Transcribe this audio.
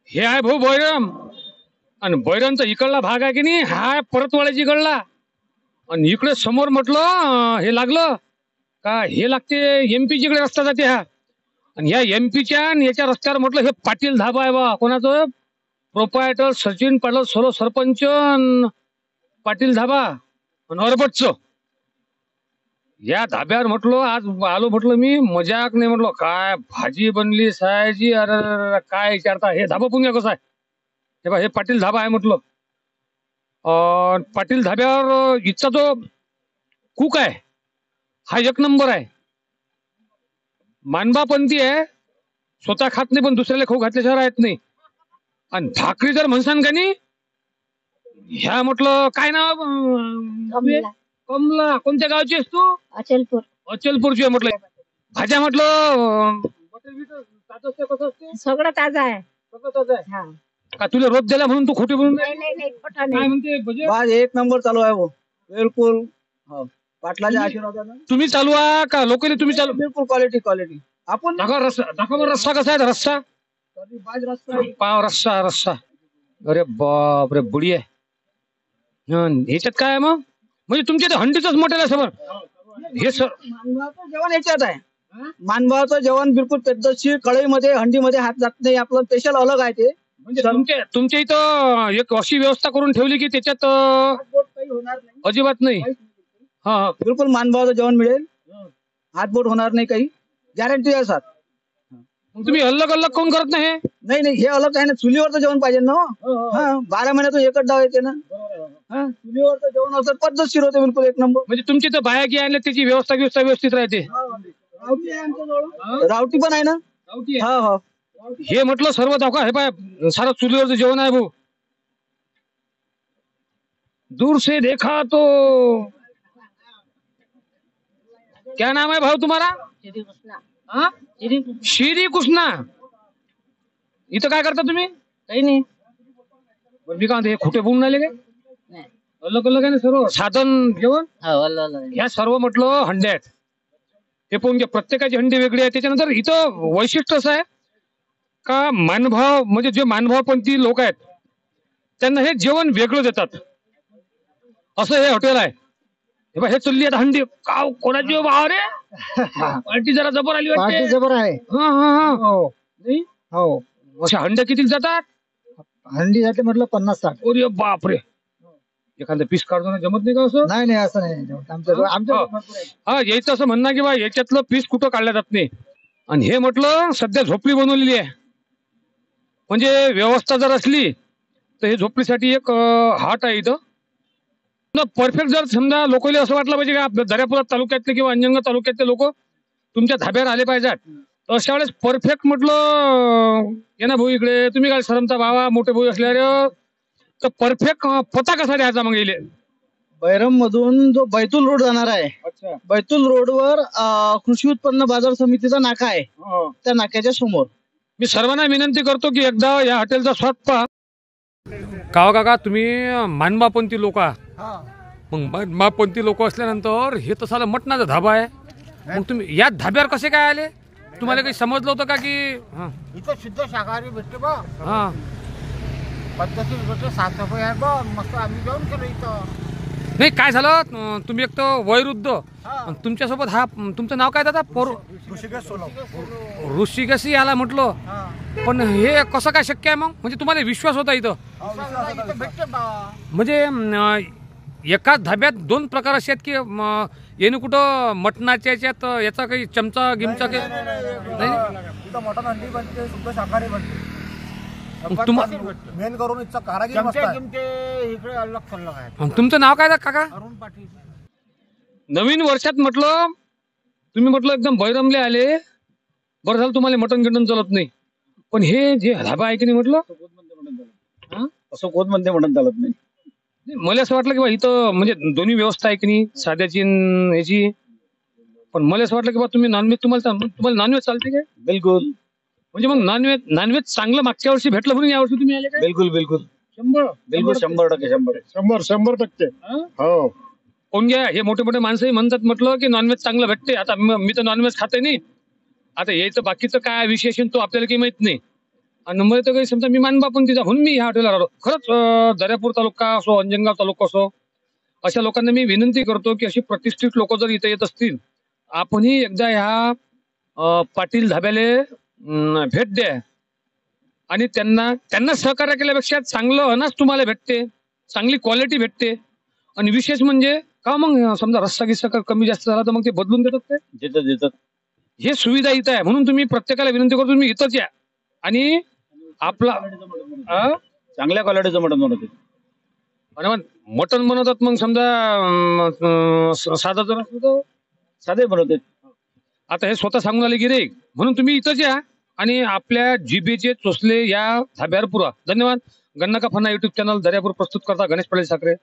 हे आहे भाऊ बैरम, आणि बैरमचा इकडला भाग आहे की नाही, हा परतवाड्याची इकडला. आणि इकडे समोर म्हटलं हे लागलं का, हे लागते एमपी इकडे रस्ता जाते हा. आणि या एमपीच्या याच्या रस्त्यावर म्हटलं हे पाटील धाबा आहे बा. कोणाचं? प्रोपायटर सचिन पाटील सोलो सरपंच पाटील धाबा आणि अरबटचं. या धाब्यावर म्हटलं आज आलो, म्हटलं मी मजाक नाही, म्हटलं काय भाजी बनली सायची, अरे काय विचारता. हे धाबा पुण्या कसं आहे हे बा, हे पाटील धाबा आहे म्हटलं. पाटील धाब्यावर इथचा जो कुक आहे हा एक नंबर आहे. मानबापंथी आहे, स्वतः खात नाही पण दुसऱ्याला खाऊ घातल्याशिवाय राहत नाही. आणि भाकरी जर म्हणसान का नाही, ह्या म्हटलं काय नाव, कमला. कोणत्या गावची आहेस तू? अचलपूर. अचलपूरची आहे म्हटलं. भाज्या म्हटलं सगळं ताजं आहे. सगळं ताजं आहे का? तुला रोज दिला म्हणून तू खोटी बोलून नाही खोटा काय नाही. म्हणते आज एक नंबर चालू आहे वो, बिलकुल. हो, पाटलाच्या आशीर्वादानं तुम्ही चालू आहे का लोकली तुम्ही चालू? बिलकुल क्वालिटी. आपण दाखवा रस्सा, दाखवा बरं रस्सा कसा आहे रस्सा. बाज रस्ता पाव रस्सा. अरे बाप रे, बुडी आहे. ह्याच्यात काय आहे मग? म्हणजे तुमच्या इथे हंडीच मटेरियल आहे समोर हे सर. मानभावाचं जेवण याच्यात आहे. मानभावाचं जेवण बिलकुल पद्धतशीर, कढईमध्ये हंडीमध्ये हात जात नाही. आपलं स्पेशल अलग आहे ते. म्हणजे तुमच्या इथं एक अशी व्यवस्था करून ठेवली की त्याच्यात काही होणार नाही, अजिबात नाही. हा बिलकुल मानभावाचं जेवण मिळेल. हातबोट होणार नाही, काही गॅरंटी आहे सर. तुम्ही अलग कोण करत नाही हे? नाही हे अलग आहे ना. चुलीवरचं जेवण पाहिजे ना. 12 महिन्यातून एकच डाव येते ना. चुलीवरचं जेवण असं पद्धतशीर होते, बिलकुल एक नंबर. म्हणजे तुमची तर बाया की आणल्या त्याची व्यवस्था व्यवस्थित राहते. रावटी आहे आमच्याजवळ. रावटी पण आहे ना. हो. हे म्हटलं सर्व दाखवा. हे पाय सारं चुलीवरचं जेवण आहे भाऊ. दूर से देखा तो. क्या नाम है भाऊ तुम्हारा? श्री कृष्णा. इथं काय करता तुम्ही? काही नाही. मी काय म्हणतो, हे खोटे बोलून राहिले काय? अलग आहे ना सर्व साधन जेवण. ह्या सर्व म्हटलं हंडे आहेत. हे पाहून घ्या, प्रत्येकाची हंडी वेगळी आहे. त्याच्यानंतर इथं वैशिष्ट्य असं आहे का, मानभाव म्हणजे जे मानभावपंथी लोक आहेत त्यांना हे जेवण वेगळं देतात, असं हे हॉटेल आहे. हे बघ, हे चलली आता हंडी. का कोणाची भाव रे? पार्टी जरा जबर आली वाटते. पार्टी जबर आहे. हो. अशा हंड्या किती जातात? हंडी जाते म्हटलं 50-60. अरे बापरे, एखादं पीस काढताना जमत नाही का असं? नाही असं नाही. हा यायचं असं म्हणणं की बा याच्यातलं पीस कुठं काढलं जात नाही. आणि हे म्हटलं सध्या झोपडी बनवलेली आहे. म्हणजे व्यवस्था जर असली तर हे झोपडीसाठी एक हाट आहे इथं. परफेक्ट जर समजा लोकांना असं वाटलं पाहिजे का दर्यापुरात तालुक्यातले किंवा अंजनगाव तालुक्यातले लोक तुमच्या धाब्यावर आले पाहिजेत, तर अशा वेळेस परफेक्ट म्हटलं ये ना भाऊ इकडे, तुम्ही काय सरमता भावा मोठे भाऊ असल्यावर, तर परफेक्ट पता कसा द्यायचा मग येईल? बैरम मधून जो बैतूल रोड जाणार आहे, बैतूल रोडवर कृषी उत्पन्न बाजार समितीचा नाका आहे. त्या नाक्याच्या समोर मी सर्वांना विनंती करतो की एकदा या हॉटेलचा स्वाद पहा. काका तुम्ही मानबापंथी लोक आहात. मग मानबापंथी लोक असल्यानंतर हे तर साला मटणाचा धाबा आहे. मग तुम्ही या धाब्यावर कसे काय आले? तुम्हाला काही समजलं होतं का की इथं शुद्ध शाकाहारी भेटते बा. हा पद्धतीने भेटते, साफसफाई आहे बा. मस्त आम्ही जेवण केलं इथं. नाही काय झालं, तुम्ही एक तर वयोवृद्ध, तुमच्यासोबत हा तुमचं नाव काय दादा? ऋषिकेश आला म्हटलं. पण हे कसं काय शक्य आहे मग? म्हणजे तुम्हाला विश्वास होता इथं? म्हणजे एकाच धाब्यात दोन प्रकार असे आहेत की येणे कुठं मटणाच्या याच्यात याचा काही चमचा गिमचा काही नाही? मटण हंडी बनते, शुद्ध शाकाहारी बनते. मेन करून इथचा कारागीर इकडे अलग सल्ला आहे. तुमचं नाव काय काका? अरुण पाटील. नवीन वर्षात म्हटलं तुम्ही म्हटलं एकदम बैरमले आले, बरं झालं तुम्हाला मटण गिटन चालत नाही. पण हे जे धाबा आहे की नाही म्हटलं, असं कोण म्हणते म्हणून चालत नाही. मला असं वाटलं की बा इथं म्हणजे दोन्ही व्यवस्था आहे की नाही, साध्याची ह्याची. पण मला असं वाटलं की बा तुम्ही नॉनव्हेज, तुम्हाला नॉनव्हेज चालते काय? बिलकुल. म्हणजे मग नॉनव्हेज चांगलं मागच्या वर्षी भेटलं म्हणून या वर्षी तुम्ही आले काय? बिलकुल 100%. हो. कोण घ्या, हे मोठे मोठे माणसंही म्हणतात म्हटलं की नॉनव्हेज चांगलं भेटते. आता मी तर नॉनव्हेज खाते नाही, आता यायचं बाकीचं काय विशेषण तो आपल्याला काही माहित नाही. आणि नंबर तर काही समजा मी मानबापून तिचा म्हणून मी ह्या हॉटेलला राहिलो. खरंच दर्यापूर तालुका असो, अंजनगाव तालुका असो, अशा लोकांना मी विनंती करतो की अशी प्रतिष्ठित लोक जर इथे येत असतील, आपणही एकदा ह्या पाटील धाब्याले भेट द्या आणि त्यांना सहकार्य केल्यापेक्षा चांगलं अनाज तुम्हाला भेटते, चांगली क्वालिटी भेटते. आणि विशेष म्हणजे का मग समजा रस्सा गिस्सा कमी जास्त झाला तर मग ते बदलून देतात ते देतात. हे सुविधा इथं आहे. म्हणून तुम्ही प्रत्येकाला विनंती करतो तुम्ही इथंच या आणि आपला चांगल्या क्वालिटीचं मटण बनवते. आणि मग मटण बनवतात मग समजा साधं जर असलं तर साधे बनवते. आता हे स्वतः सांगून आले गिऱ्हाईक, म्हणून तुम्ही इथंच या आणि आपल्या जिभेचे चोचले या धाब्यावर पुरा. धन्यवाद. गन्ना का फन्ना युट्यूब चॅनल दर्यापूर प्रस्तुत करता गणेश पाटील साखरे.